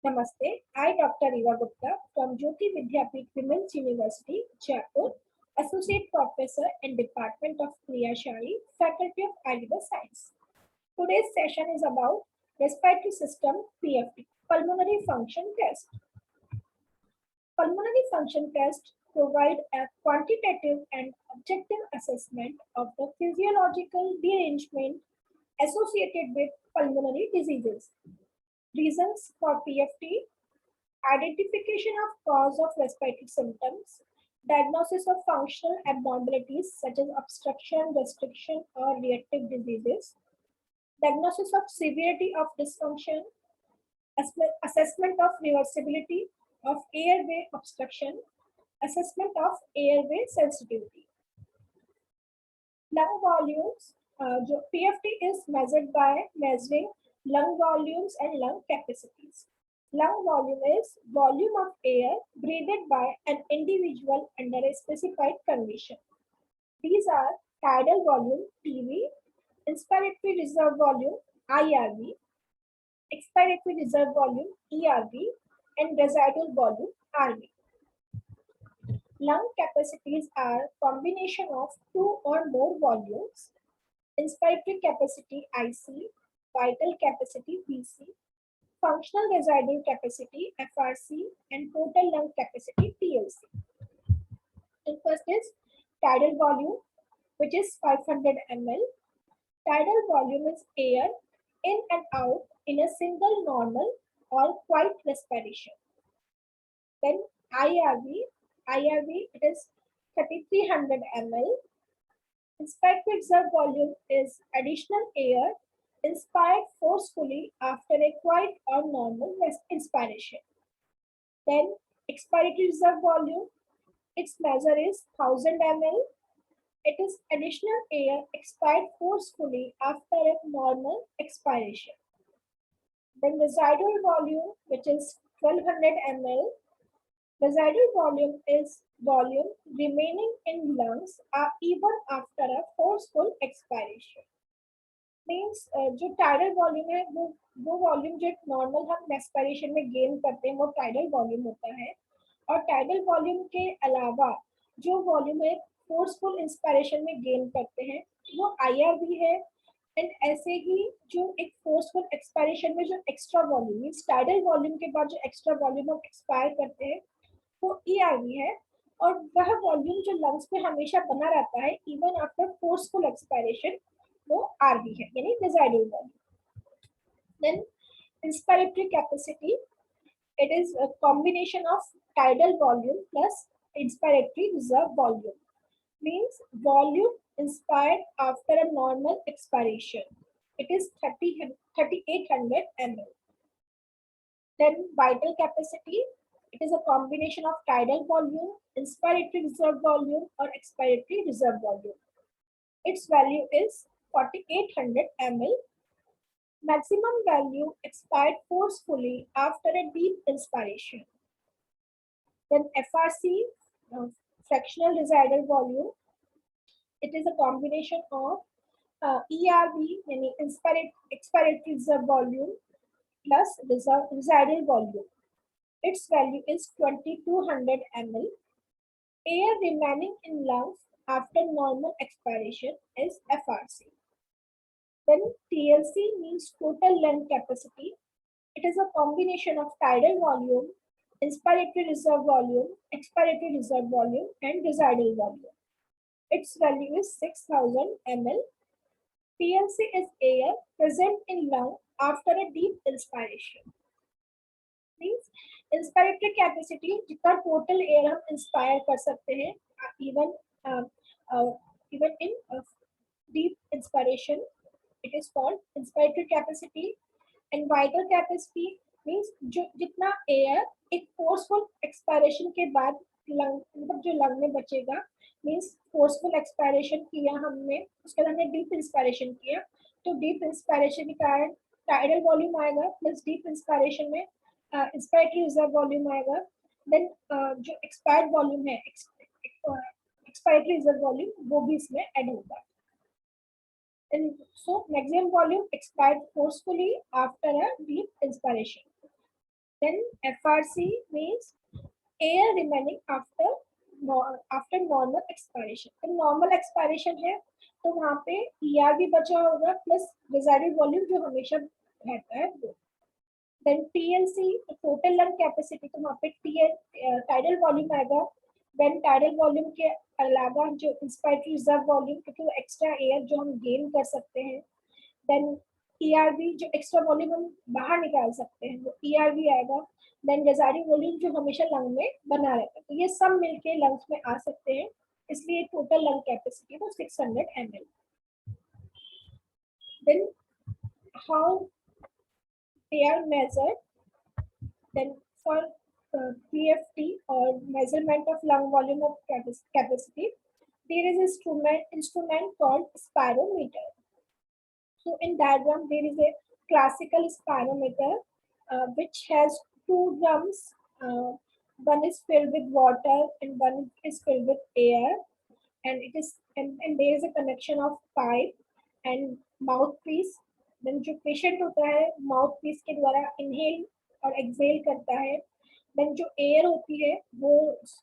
Namaste. I, Dr. Riva Gupta from JAYOTI VIDYAPEETH Women's University, Jaipur, Associate Professor in Department of KRIYA SHARIR, Faculty of Ayurveda Science. Today's session is about respiratory system PFT, pulmonary function test. Pulmonary function tests provide a quantitative and objective assessment of the physiological derangement associated with pulmonary diseases. Reasons for PFT: identification of cause of respiratory symptoms, diagnosis of functional abnormalities such as obstruction, restriction, or reactive diseases, diagnosis of severity of dysfunction, assessment of reversibility of airway obstruction, assessment of airway sensitivity. Lung volumes, PFT is measured by measuring lung volumes and lung capacities. Lung volume is volume of air breathed by an individual under a specified condition. These are tidal volume (TV), inspiratory reserve volume (IRV), expiratory reserve volume (ERV), and residual volume (RV). Lung capacities are combination of two or more volumes: inspiratory capacity (IC), vital capacity (VC), functional residual capacity (FRC), and total lung capacity (TLC. The first is tidal volume, which is 500 ml. Tidal volume is air in and out in a single normal or quiet respiration. Then IRV, it is 3300 ml. Inspiratory reserve volume is additional air inspired forcefully after a quiet or normal inspiration. Then expiratory reserve volume, its measure is 1000 ml. It is additional air expired forcefully after a normal expiration. Then residual volume, which is 1200 ml. Residual volume is volume remaining in lungs even after a forceful expiration. Means जो tidal volume है वो volume जो normal हम respiration में gain करते हैं वो tidal volume होता है, और टाइडल वॉल्यूम के अलावा जो वॉल्यूम है फोर्सफुल इंस्पिरेशन में गेन करते हैं वो IRV है. एंड ऐसे ही जो एक फोर्सफुल एक्सपायरेशन में जो extra volume means tidal volume के बाद जो एक्स्ट्रा वॉल्यूम हम एक्सपायर करते हैं वो ERV है, और वह वॉल्यूम जो लंग्स में हमेशा बना रहता है इवन आफ्टर फोर्सफुल एक्सपायरेशन वो RV है, यानी residual volume. Then inspiratory capacity, it is a combination of tidal volume plus inspiratory reserve volume, means volume inspired after a normal expiration. It is 3800 ml. Then vital capacity, it is a combination of tidal volume, inspiratory reserve volume, or expiratory reserve volume. Its value is 4800 ml. Maximum value expired forcefully after a deep inspiration. Then FRC, fractional residual volume, it is a combination of ERV, meaning expiratory reserve volume, plus residual volume. Its value is 2200 ml. Air remaining in lungs after normal expiration is FRC. Then TLC means total lung capacity. It is a combination of tidal volume, inspiratory reserve volume, expiratory reserve volume, and residual volume. Its value is 6000 ml. TLC is air present in lung after a deep inspiration. Means inspiratory capacity जितना total air हम inspire कर सकते हैं even in deep inspiration, it is called inspiratory capacity. And vital capacity means जो जितना air एक forceful expiration के बाद लंग मतलब जो लंग में बचेगा, means forceful expiration किया हमने, उसके बाद हमने deep inspiration किया, तो deep inspiration के कारण tidal volume आएगा plus deep inspiration में inspiratory reserve volume आएगा. Then जो expired volume है expiratory reserve volume वो भी इसमें add होगा. And so maximum volume expired forcefully after a deep inspiration. Then FRC means air remaining after normal expiration. तो normal expiration है तो वहाँ पे ER भी बचा होगा प्लस residual volume जो हमेशा रहता है वो. Then TLC total lung capacity तो वहाँ पे tidal volume आएगा. Then tidal volume के अलावा जो inspiratory reserve volume क्योंकि वो extra air जो हम gain कर सकते हैं. Then ERV जो एक्स्ट्रा वॉल्यूम हम बाहर निकाल सकते हैं वो ERV आएगा. देन रेजाइडिंग वॉल्यूम जो हमेशा लंग में बना रहता है. तो ये सब मिलके लंग्स में आ सकते हैं. इसलिए टोटल लंग कैपेसिटी वो 600 ml. Then how they are measured. Then for PFT or measurement of lung volume of capacity, there is an instrument called spirometer. So in diagram there is a classical spirometer which has two drums. One is filled with water and one is filled with air, and there is a connection of pipe and mouthpiece. Then जो patient होता है mouthpiece के द्वारा inhale और exhale करता है. Then जो air होती है वो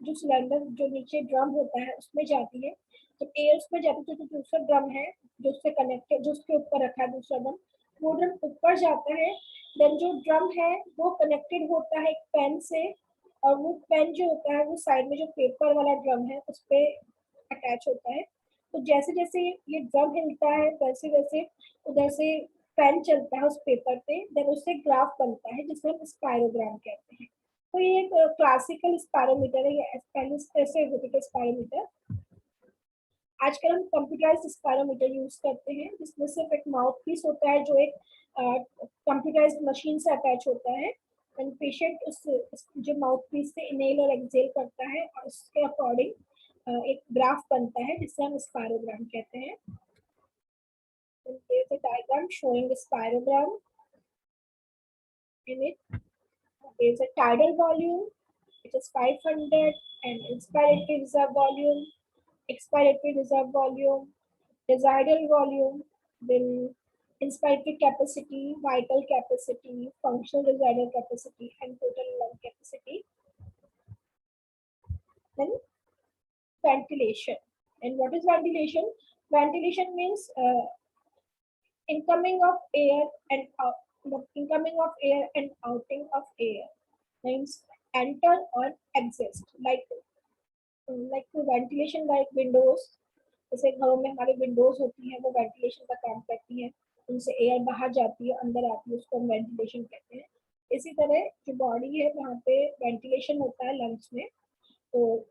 जो सिलेंडर जो नीचे ड्रम होता है उसमें जाती है. जब एयर उसमें जाती है तो दूसरा ड्रम है जो उससे कनेक्टेड जो उसके ऊपर रखा है दूसरा ड्रम वो ड्रम ऊपर जाता है. देन जो ड्रम है वो कनेक्टेड होता है एक पेन से और वो पेन जो होता है वो साइड में जो पेपर वाला ड्रम है उस पर अटैच होता है. तो जैसे जैसे ये ड्रम हिलता है वैसे वैसे उधर से पेन चलता है उस पेपर पे. देन उससे ग्राफ बनता है जिसे हम स्पायरोग्राम कहते हैं. तो ये एक क्लासिकल स्पायरोमीटर है. ये पहले से होते थे स्पायरोमीटर. आजकल हम कंप्यूटराइज्ड स्पायरोमीटर यूज करते हैं जिसमें सिर्फ एक माउथ पीस होता है जो एक कंप्यूटराइज्ड मशीन से अटैच होता है. एंड पेशेंट उस जो माउथ पीस से इनहेल और एक्सहेल करता है और उसके अकॉर्डिंग एक ग्राफ बनता है जिसे हम स्पायरोग्राम कहते हैं. There is a diagram showing a spirogram. In it, there is a tidal volume, which is 500, and inspiratory reserve volume, expiratory reserve volume, residual volume, then inspiratory capacity, vital capacity, functional residual capacity, and total lung capacity. Then ventilation. And what is ventilation? Ventilation means incoming of air and incoming of air and outing of air. Means enter or exist. Like ventilation like windows. जैसे घरों में हमारे Windows होती हैं वो ventilation का काम करती हैं. उनसे एयर बाहर जाती है अंदर आती है उसको हम वेंटिलेशन कहते हैं. इसी तरह जो बॉडी है वहाँ पे वेंटिलेशन होता है लंग्स में. तो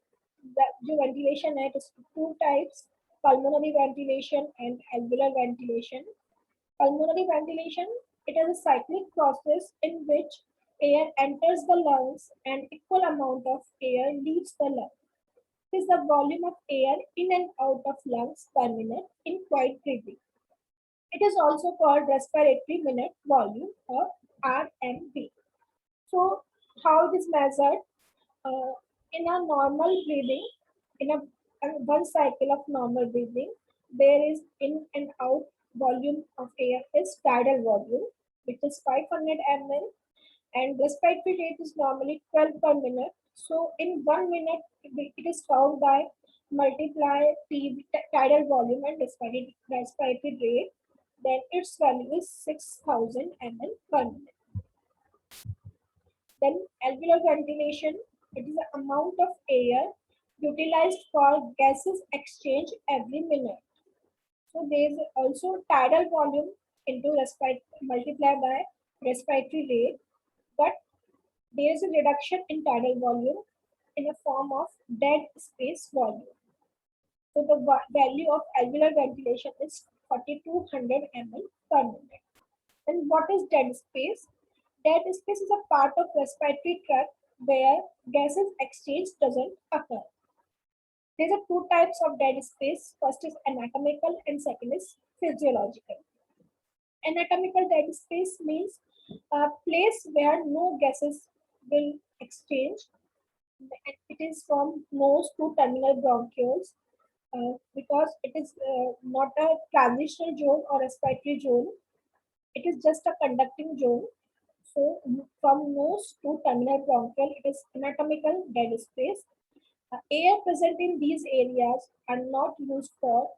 जो वेंटिलेशन है two types pulmonary ventilation and alveolar ventilation. Pulmonary ventilation, it is a cyclic process in which air enters the lungs and equal amount of air leaves the lung. It is the volume of air in and out of lungs per minute in quiet breathing. It is also called respiratory minute volume or RMV. So how it is measured? In a normal breathing, in a one cycle of normal breathing, there is in and out volume of air is tidal volume, which is 500 ml, and respiratory rate is normally 12 per minute. So in 1 minute, it is found by multiply tidal volume and respiratory rate, then its value is 6000 ml per minute. Then alveolar ventilation, it is the amount of air utilized for gases exchange every minute. So there is also tidal volume into multiplied by respiratory rate, but there is a reduction in tidal volume in a form of dead space volume. So the value of alveolar ventilation is 4200 ml per minute. And what is dead space? Dead space is a part of respiratory tract where gases exchange doesn't occur. There are two types of dead space. First is anatomical and second is physiological. Anatomical dead space means a place where no gases will exchange. It is from nose to terminal bronchioles because it is not a transitional zone or respiratory zone. It is just a conducting zone. So from nose to terminal bronchial, it is anatomical dead space. Air present in these areas are not used for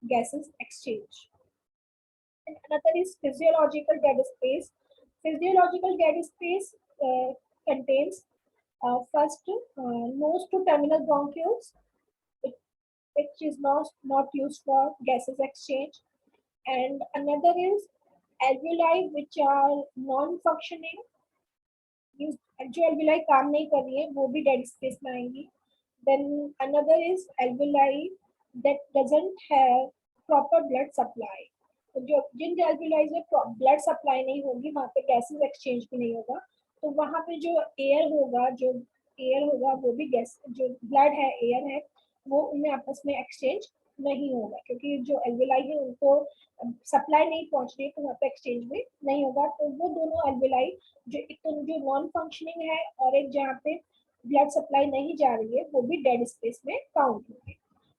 gases exchange. And another is physiological dead space. Physiological dead space contains first nose to terminal bronchioles, which, which is not used for gases exchange. And another is alveoli which are non-functioning, जो alveoli काम नहीं कर रही है वो भी dead space में आएंगी. Then another is alveoli that doesn't have proper blood supply. तो जो जिन alveoli में blood supply नहीं होगी वहाँ पे gases exchange भी नहीं होगा, तो वहाँ पे जो air होगा वो भी गैस, जो blood है air है वो उनमें आपस में exchange नहीं होगा, क्योंकि जो alveoli है उनको सप्लाई नहीं पहुंच रही है तो वहाँ पे एक्सचेंज भी नहीं होगा. तो वो दोनों alveoli जो एक तो जो नॉन फंक्शनिंग है और एक जहाँ पे ब्लड सप्लाई नहीं जा रही है वो भी डेड स्पेस में काउंट होंगे.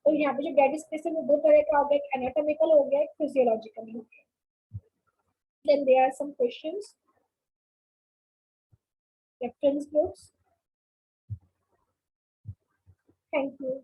तो यहाँ पे जो डेड स्पेस है वो दो तरह का हो गया, एक एनाटॉमिकल हो गया, एक फिजियोलॉजिकल हो गया. Then there are some questions. Reference books. Thank you.